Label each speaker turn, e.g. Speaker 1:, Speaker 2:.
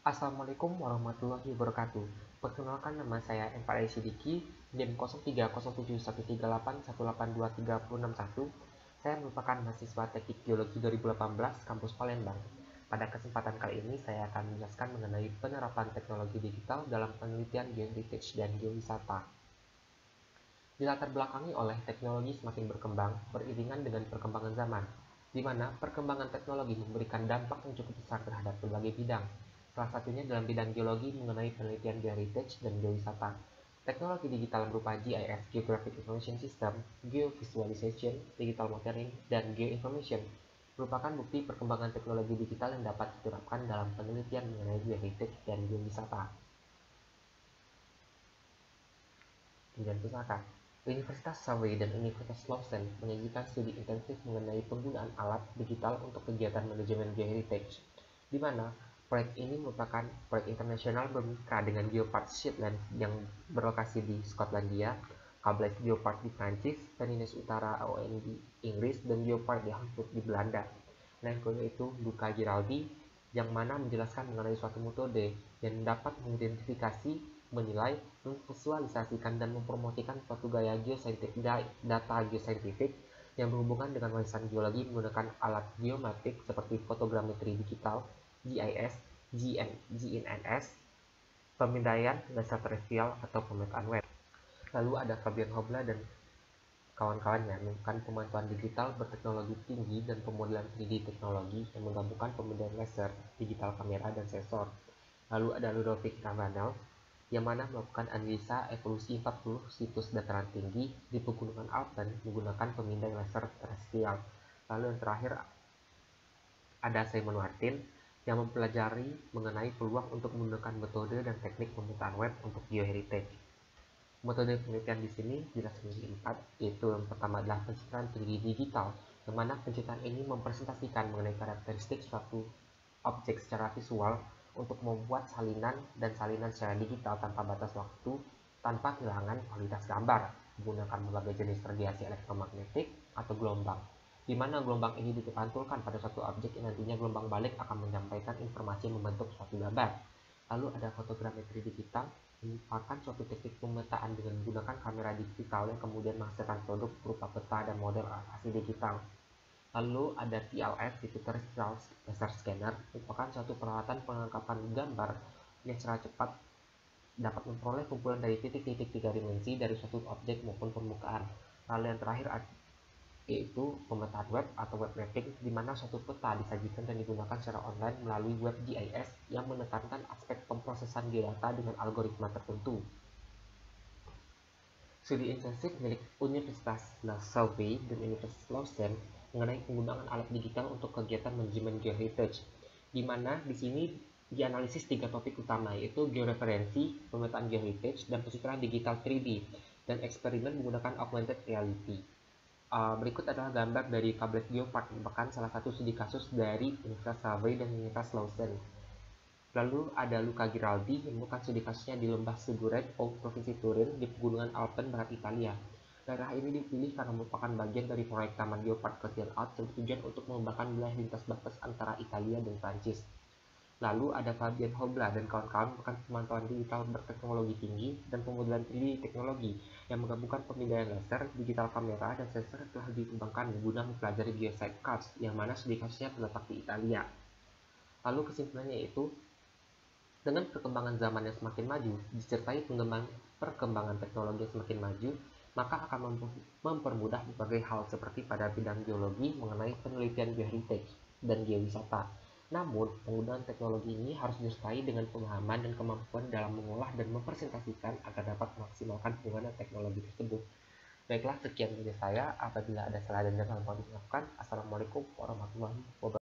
Speaker 1: Assalamualaikum warahmatullahi wabarakatuh. Perkenalkan, nama saya Enfadai Sidiki, NIM 030718182361. Saya merupakan mahasiswa Teknik Geologi 2018 kampus Palembang. Pada kesempatan kali ini saya akan menjelaskan mengenai penerapan teknologi digital dalam penelitian geoheritage dan geowisata. Dilatar belakangi oleh teknologi semakin berkembang beriringan dengan perkembangan zaman, di mana perkembangan teknologi memberikan dampak yang cukup besar terhadap berbagai bidang. Salah satunya dalam bidang geologi mengenai penelitian geoheritage dan geowisata. Teknologi digital berupa GIS (Geographic Information System), Geovisualization, Digital Modeling, dan Geoinformation merupakan bukti perkembangan teknologi digital yang dapat diterapkan dalam penelitian mengenai geoheritage dan geowisata. Kemudian pusaka. Universitas Surrey dan Universitas Lausanne menyajikan studi intensif mengenai penggunaan alat digital untuk kegiatan manajemen geoheritage, di mana proyek ini merupakan proyek internasional bermitra dengan Geopark Shetland yang berlokasi di Skotlandia, Kablet Geopark di Prancis, Peninis Utara AON di Inggris, dan Geopark di Hamburg di Belanda. Lainnya itu Luca Giraldi, yang mana menjelaskan mengenai suatu metode yang dapat mengidentifikasi, menilai, memvisualisasikan, dan mempromosikan suatu gaya data geosaintifik yang berhubungan dengan warisan geologi menggunakan alat geometrik seperti fotogrametri digital, GIS, GNSS, pemindaian laser terestrial, atau pemetaan web. Lalu ada Fabian Hobla dan kawan-kawannya melakukan pemantauan digital berteknologi tinggi dan pemodelan 3D teknologi yang menggabungkan pemindaian laser, digital kamera, dan sensor. Lalu ada Ludovic Ravanel yang mana melakukan analisa evolusi 40 situs dataran tinggi di pegunungan Alpen menggunakan pemindai laser terestrial. Lalu yang terakhir ada Simon Martin yang mempelajari mengenai peluang untuk menggunakan metode dan teknik pemetaan web untuk geoheritage. Metode penelitian di sini jelas menjadi 4, yaitu yang pertama adalah pencitraan 3D digital, yang mana pencitraan ini mempresentasikan mengenai karakteristik suatu objek secara visual untuk membuat salinan secara digital tanpa batas waktu, tanpa kehilangan kualitas gambar, menggunakan berbagai jenis radiasi elektromagnetik atau gelombang, di mana gelombang ini dipantulkan pada suatu objek yang nantinya gelombang balik akan menyampaikan informasi yang membentuk suatu gambar. Lalu ada fotogrametri digital, merupakan suatu teknik pemetaan dengan menggunakan kamera digital yang kemudian menghasilkan produk berupa peta dan model asli digital. Lalu ada TLS, yaitu Terrestrial Laser Scanner, merupakan suatu peralatan penangkapan gambar yang secara cepat dapat memperoleh kumpulan dari titik-titik 3 dimensi dari suatu objek maupun permukaan. Lalu yang terakhir yaitu pemetaan web atau web mapping, di mana suatu peta disajikan dan digunakan secara online melalui web GIS yang menekankan aspek pemrosesan geodata dengan algoritma tertentu. Studi intensif milik Universitas Surrey dan Universitas Lausanne mengenai penggunaan alat digital untuk kegiatan manajemen geoheritage, di mana di sini dianalisis 3 topik utama, yaitu georeferensi, pemetaan geoheritage, dan pencitraan digital 3D, dan eksperimen menggunakan augmented reality. Berikut adalah gambar dari Kablet Geopark, merupakan salah satu studi kasus dari Universitas Surrey dan Universitas Lausanne. Lalu ada Luca Giraldi yang menemukan studi kasusnya di lembah Seguret, Provinsi Turin, di pegunungan Alpen Barat Italia. Daerah ini dipilih karena merupakan bagian dari proyek Taman Geopark Courtyard Alps yang bertujuan untuk mengembangkan wilayah lintas batas antara Italia dan Prancis. Lalu ada Fabian Hobla dan kawan-kawan melakukan pemantauan digital berteknologi tinggi dan pemodelan 3D teknologi yang menggabungkan pemindaian laser, digital kamera, dan sensor yang telah dikembangkan guna mempelajari geosite karst, yang mana studi kasusnya terletak di Italia. Lalu kesimpulannya yaitu, dengan perkembangan zaman yang semakin maju, disertai perkembangan teknologi yang semakin maju, maka akan mempermudah berbagai hal seperti pada bidang geologi mengenai penelitian geoheritage dan geowisata. Namun, penggunaan teknologi ini harus disertai dengan pemahaman dan kemampuan dalam mengolah dan mempresentasikan agar dapat memaksimalkan penggunaan teknologi tersebut. Baiklah, sekian dari saya. Apabila ada salah dan kesalahan mohon dimaafkan. Assalamualaikum warahmatullahi wabarakatuh.